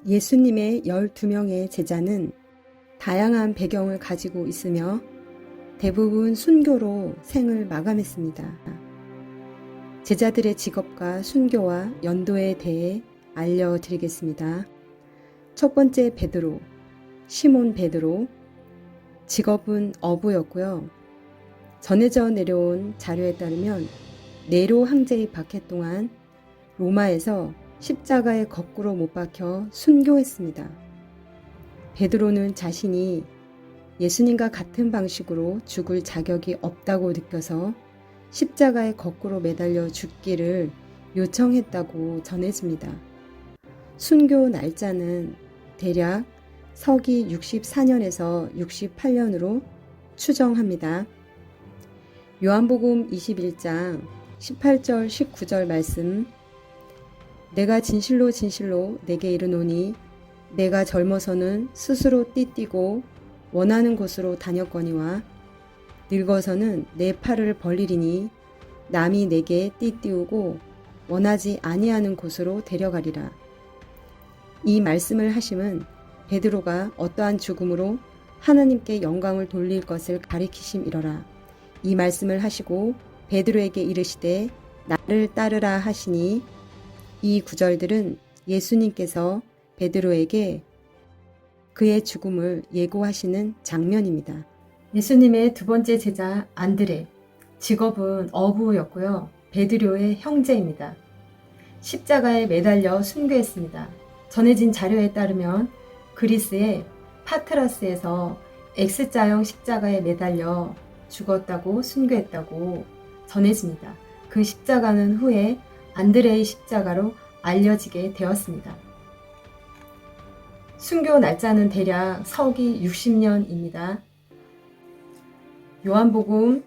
예수님의 12명의 제자는 다양한 배경을 가지고 있으며 대부분 순교로 생을 마감했습니다. 제자들의 직업과 순교와 연도에 대해 알려드리겠습니다. 첫 번째 베드로, 시몬 베드로, 직업은 어부였고요. 전해져 내려온 자료에 따르면 네로 황제의 박해 동안 로마에서 십자가에 거꾸로 못 박혀 순교했습니다. 베드로는 자신이 예수님과 같은 방식으로 죽을 자격이 없다고 느껴서 십자가에 거꾸로 매달려 죽기를 요청했다고 전해집니다. 순교 날짜는 대략 서기 64년에서 68년으로 추정합니다. 요한복음 21장 18절 19절 말씀, 내가 진실로 진실로 내게 이르노니 내가 젊어서는 스스로 띠띠고 원하는 곳으로 다녔거니와 늙어서는 내 팔을 벌리리니 남이 내게 띠띠우고 원하지 아니하는 곳으로 데려가리라. 이 말씀을 하심은 베드로가 어떠한 죽음으로 하나님께 영광을 돌릴 것을 가리키심이러라. 이 말씀을 하시고 베드로에게 이르시되 나를 따르라 하시니, 이 구절들은 예수님께서 베드로에게 그의 죽음을 예고하시는 장면입니다. 예수님의 두 번째 제자 안드레, 직업은 어부였고요. 베드로의 형제입니다. 십자가에 매달려 순교했습니다. 전해진 자료에 따르면 그리스의 파트라스에서 X자형 십자가에 매달려 죽었다고 순교했다고 전해집니다. 그 십자가는 후에 안드레의 십자가로 알려지게 되었습니다. 순교 날짜는 대략 서기 60년입니다. 요한복음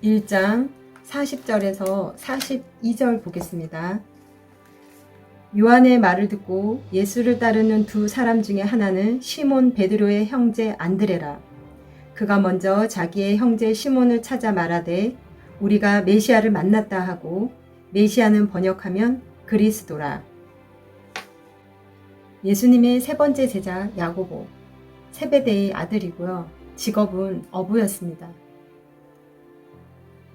1장 40절에서 42절 보겠습니다. 요한의 말을 듣고 예수를 따르는 두 사람 중에 하나는 시몬 베드로의 형제 안드레라. 그가 먼저 자기의 형제 시몬을 찾아 말하되 우리가 메시아를 만났다 하고, 메시아는 번역하면 그리스도라. 예수님의 세 번째 제자 야고보, 세베대의 아들이고요. 직업은 어부였습니다.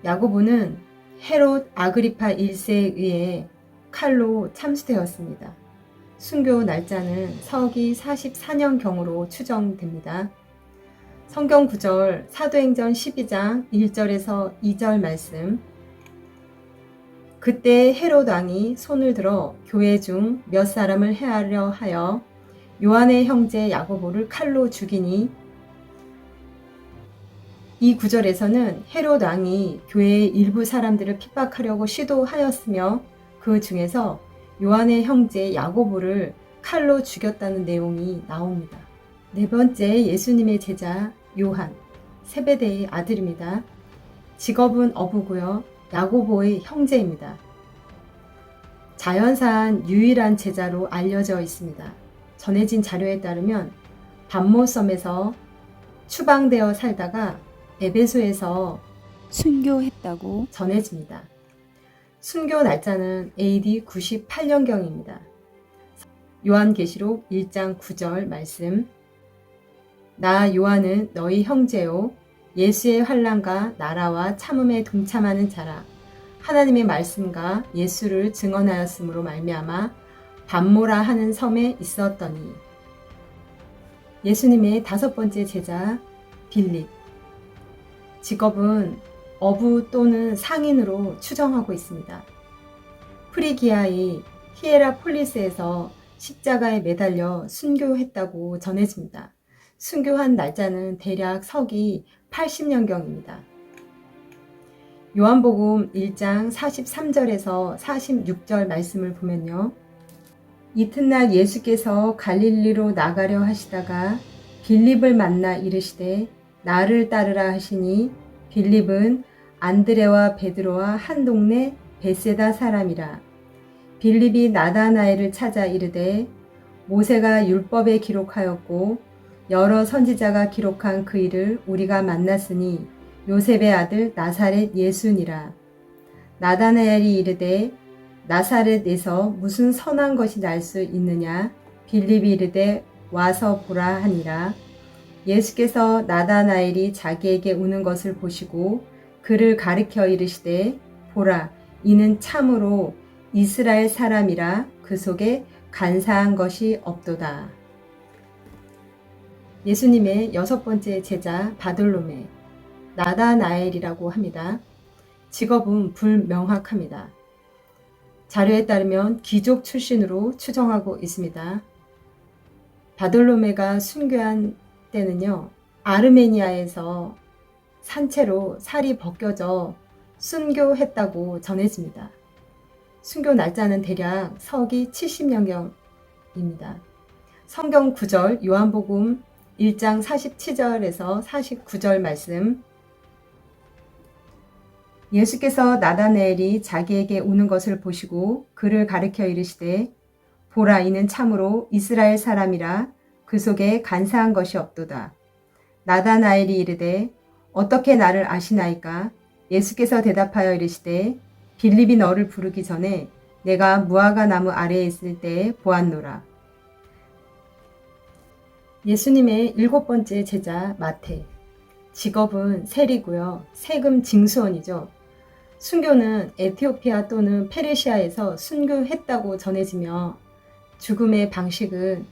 야고보는 헤롯 아그리파 1세에 의해 칼로 참수되었습니다. 순교 날짜는 서기 44년경으로 추정됩니다. 성경 구절 사도행전 12장 1절에서 2절 말씀, 그때 헤롯 왕이 손을 들어 교회 중 몇 사람을 해하려 하여 요한의 형제 야고보를 칼로 죽이니, 이 구절에서는 헤롯 왕이 교회의 일부 사람들을 핍박하려고 시도하였으며 그 중에서 요한의 형제 야고보를 칼로 죽였다는 내용이 나옵니다. 네 번째 예수님의 제자 요한, 세베대의 아들입니다. 직업은 어부고요. 야고보의 형제입니다. 자연사한 유일한 제자로 알려져 있습니다. 전해진 자료에 따르면 밤모섬에서 추방되어 살다가 에베소에서 순교했다고 전해집니다. 순교 날짜는 AD 98년경입니다. 요한계시록 1장 9절 말씀, 나 요한은 너희 형제요 예수의 환난과 나라와 참음에 동참하는 자라. 하나님의 말씀과 예수를 증언하였으므로 말미암아 밤모라 하는 섬에 있었더니. 예수님의 다섯 번째 제자 빌립, 직업은 어부 또는 상인으로 추정하고 있습니다. 프리기아의 히에라폴리스에서 십자가에 매달려 순교했다고 전해집니다. 순교한 날짜는 대략 서기 80년경입니다. 요한복음 1장 43절에서 46절 말씀을 보면요. 이튿날 예수께서 갈릴리로 나가려 하시다가 빌립을 만나 이르시되 나를 따르라 하시니, 빌립은 안드레와 베드로와 한 동네 베세다 사람이라. 빌립이 나다나엘을 찾아 이르되 모세가 율법에 기록하였고 여러 선지자가 기록한 그 일을 우리가 만났으니 요셉의 아들 나사렛 예수니라. 나다나엘이 이르되 나사렛에서 무슨 선한 것이 날 수 있느냐? 빌립이 이르되 와서 보라 하니라. 예수께서 나다나엘이 자기에게 오는 것을 보시고 그를 가리켜 이르시되 보라 이는 참으로 이스라엘 사람이라 그 속에 간사한 것이 없도다. 예수님의 여섯 번째 제자 바돌로메, 나다나엘이라고 합니다. 직업은 불명확합니다. 자료에 따르면 귀족 출신으로 추정하고 있습니다. 바돌로메가 순교한 때는요, 아르메니아에서 산채로 살이 벗겨져 순교했다고 전해집니다. 순교 날짜는 대략 서기 70년경입니다. 성경 구절 요한복음 1장 47절에서 49절 말씀. 예수께서 나다나엘이 자기에게 오는 것을 보시고 그를 가리켜 이르시되 보라 이는 참으로 이스라엘 사람이라 그 속에 간사한 것이 없도다. 나다나엘이 이르되 어떻게 나를 아시나이까? 예수께서 대답하여 이르시되 빌립이 너를 부르기 전에 내가 무화과 나무 아래에 있을 때에 보았노라. 예수님의 일곱 번째 제자 마태, 직업은 세리고요. 세금 징수원이죠. 순교는 에티오피아 또는 페르시아에서 순교했다고 전해지며 죽음의 방식은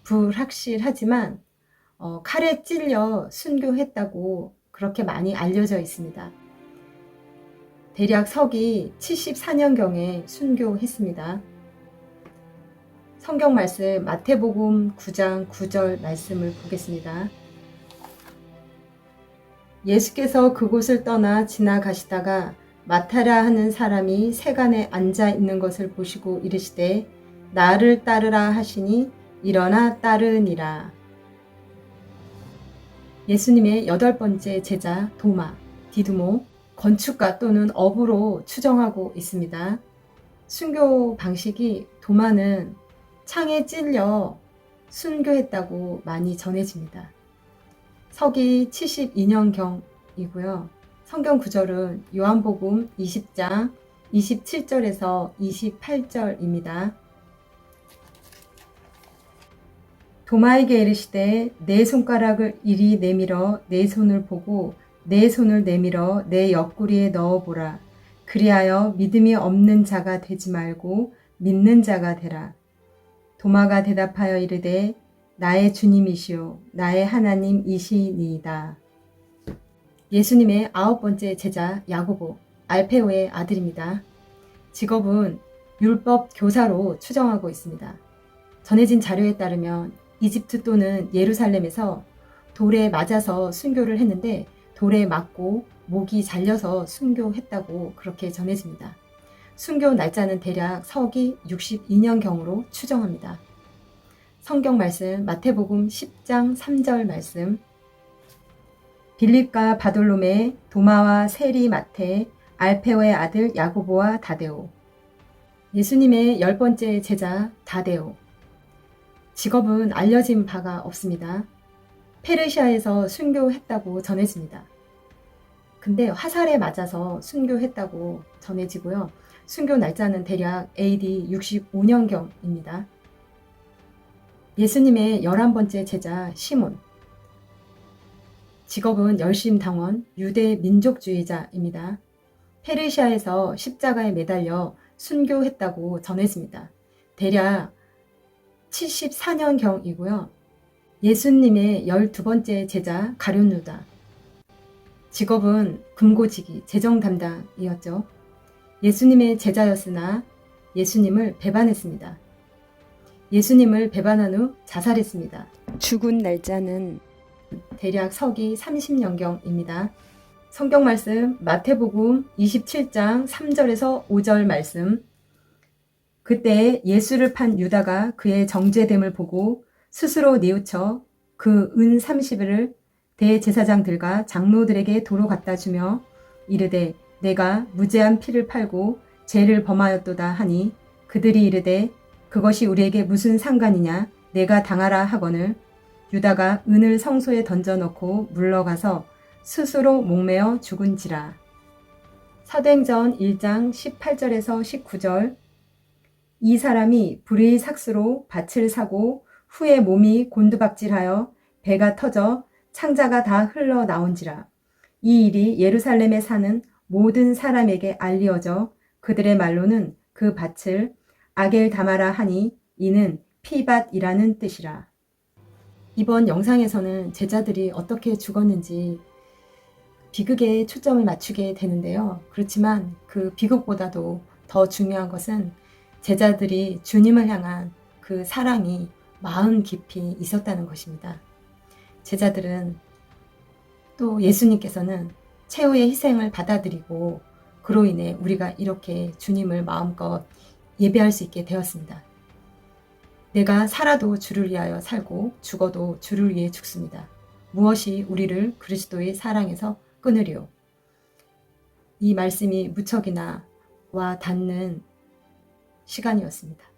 불확실하지만 칼에 찔려 순교했다고 그렇게 많이 알려져 있습니다. 대략 서기 74년경에 순교했습니다. 성경 말씀 마태복음 9장 9절 말씀을 보겠습니다. 예수께서 그곳을 떠나 지나가시다가 마타라 하는 사람이 세간에 앉아 있는 것을 보시고 이르시되 나를 따르라 하시니 일어나 따르니라. 예수님의 여덟 번째 제자 도마, 디두모, 건축가 또는 어부로 추정하고 있습니다. 순교 방식이 도마는 창에 찔려 순교했다고 많이 전해집니다. 서기 72년경이고요. 성경 구절은 요한복음 20장 27절에서 28절입니다. 도마에게 이르시되 내 손가락을 이리 내밀어 내 손을 보고 내 손을 내밀어 내 옆구리에 넣어보라. 그리하여 믿음이 없는 자가 되지 말고 믿는 자가 되라. 도마가 대답하여 이르되 나의 주님이시오 나의 하나님이시니이다. 예수님의 아홉 번째 제자 야고보, 알페오의 아들입니다. 직업은 율법 교사로 추정하고 있습니다. 전해진 자료에 따르면 이집트 또는 예루살렘에서 돌에 맞아서 순교를 했는데 돌에 맞고 목이 잘려서 순교했다고 그렇게 전해집니다. 순교 날짜는 대략 서기 62년경으로 추정합니다. 성경 말씀 마태복음 10장 3절 말씀. 빌립과 바돌로메, 도마와 세리 마태, 알페오의 아들 야고보와 다데오. 예수님의 열 번째 제자 다데오. 직업은 알려진 바가 없습니다. 페르시아에서 순교했다고 전해집니다. 근데 화살에 맞아서 순교했다고 전해지고요. 순교 날짜는 대략 AD 65년경입니다. 예수님의 11번째 제자 시몬. 직업은 열심당원 유대 민족주의자입니다. 페르시아에서 십자가에 매달려 순교했다고 전해집니다. 대략 74년경이고요. 예수님의 12번째 제자 가룟 유다. 직업은 금고지기, 재정 담당이었죠. 예수님의 제자였으나 예수님을 배반했습니다. 예수님을 배반한 후 자살했습니다. 죽은 날짜는 대략 서기 30년경입니다. 성경 말씀 마태복음 27장 3절에서 5절 말씀. 그때 예수를 판 유다가 그의 정죄됨을 보고 스스로 뉘우쳐 그 은 30을을 대제사장들과 장로들에게 도로 갖다 주며 이르되 내가 무죄한 피를 팔고 죄를 범하였도다 하니 그들이 이르되 그것이 우리에게 무슨 상관이냐 내가 당하라 하거늘 유다가 은을 성소에 던져놓고 물러가서 스스로 목매어 죽은지라. 사도행전 1장 18절에서 19절. 이 사람이 불의 삭수로 밭을 사고 후에 몸이 곤두박질하여 배가 터져 창자가 다 흘러나온지라. 이 일이 예루살렘에 사는 모든 사람에게 알리어져 그들의 말로는 그 밭을 아겔다마라 하니 이는 피밭이라는 뜻이라. 이번 영상에서는 제자들이 어떻게 죽었는지 비극에 초점을 맞추게 되는데요. 그렇지만 그 비극보다도 더 중요한 것은 제자들이 주님을 향한 그 사랑이 마음 깊이 있었다는 것입니다. 제자들은 또 예수님께서는 최후의 희생을 받아들이고 그로 인해 우리가 이렇게 주님을 마음껏 예배할 수 있게 되었습니다. 내가 살아도 주를 위하여 살고 죽어도 주를 위해 죽습니다. 무엇이 우리를 그리스도의 사랑에서 끊으리요. 이 말씀이 무척이나 와 닿는 시간이었습니다.